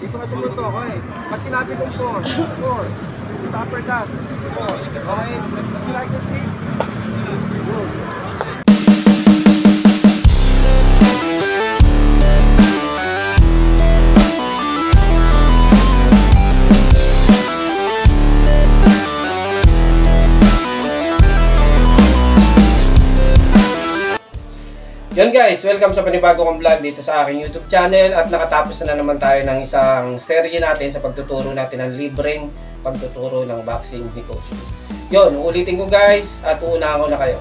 Dito ka sumunod, okay? Pag sinabi kong 4, 4. Sa uppercut, 4. Okay? Pag sinabi kong 6, good. Yun guys, welcome sa panibago kong vlog dito sa aking YouTube channel at nakatapos na naman tayo ng isang serye natin sa pagtuturo natin ng libreng pagtuturo ng boxing ni Coach. Yun, ulitin ko guys at uunahan ko na kayo.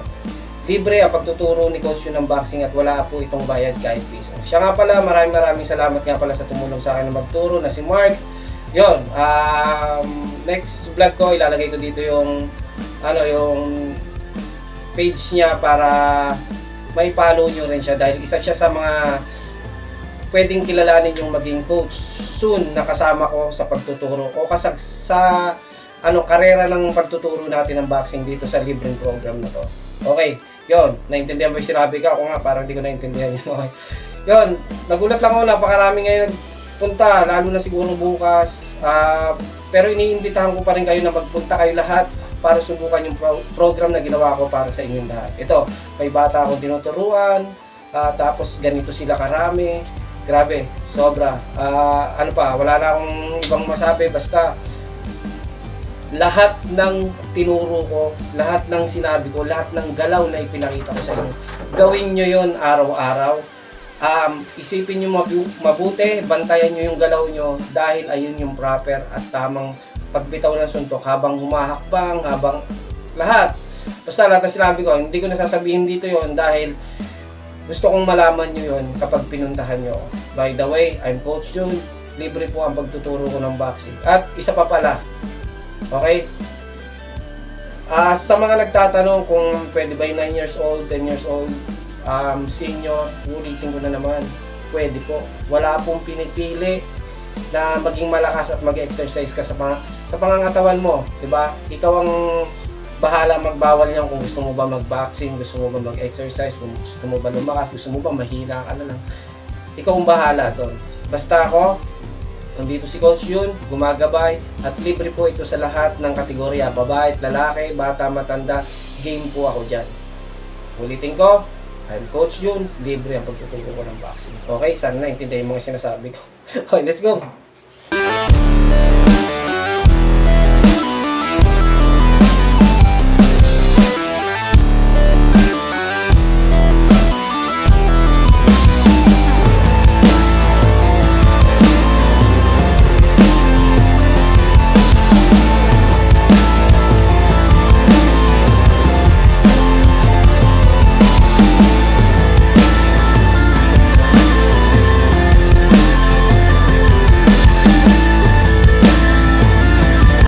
Libre ang pagtuturo ni Coach ng boxing at wala po itong bayad kahit piso. Siya nga pala, maraming salamat nga pala sa tumulong sa akin na magturo na si Mark. Yun, next vlog ko, ilalagay ko dito yung page niya para may follow nyo rin siya dahil isa siya sa mga pwedeng kilalanin yung maging coach soon na kasama ko sa pagtuturo o sa karera ng pagtuturo natin ng boxing dito sa libreng program na to. Okay, yon, naintindihan mo yung sinabi ka? Ako nga, parang di ko naintindihan yun. Okay. Yon, nagulat lang ako, napakarami ngayon punta, lalo na siguro bukas. Pero iniimbitahan ko pa rin kayo na magpunta kayo lahat para subukan yung program na ginawa ko para sa inyong lahat. Ito, may bata akong tinuturuan, tapos ganito sila karami. Grabe, sobra. Wala na akong ibang masabi, basta lahat ng tinuro ko, lahat ng sinabi ko, lahat ng galaw na ipinakita ko sa inyo, gawin nyo yon araw-araw. Isipin nyo mabuti, bantayan nyo yung galaw nyo dahil ayun yung proper at tamang pagbitaw ng suntok habang humahakbang, habang lahat. Basta lahat na sinabi ko, hindi ko nasasabihin dito yon dahil gusto kong malaman nyo yon kapag pinuntahan nyo. By the way, I'm Coach Jun. Libre po ang pagtuturo ko ng boxing. At isa pa pala, okay? Sa mga nagtatanong kung pwede ba yung 9 years old, 10 years old, senior, ulitin ko na naman, pwede po. Wala pong pinipili na maging malakas at mag-exercise ka sa pangangatawan mo, 'di ba? Ikaw ang bahala magbawal niyan kung gusto mo ba mag-boxing, gusto mo ba mag-exercise, kung gusto mo ba lumakas, gusto mo ba mahina ka na lang. Ikaw ang bahala doon. Basta ako, nandito si Coach Jun, gumagabay at libre po ito sa lahat ng kategorya, babae at lalaki, bata, matanda, game po ako diyan. Ulitin ko, I'm Coach Jun, libre ang pagtuturo ko ng boxing. Okay, sana naintindihan mo yung sinasabi ko. Okay, let's go!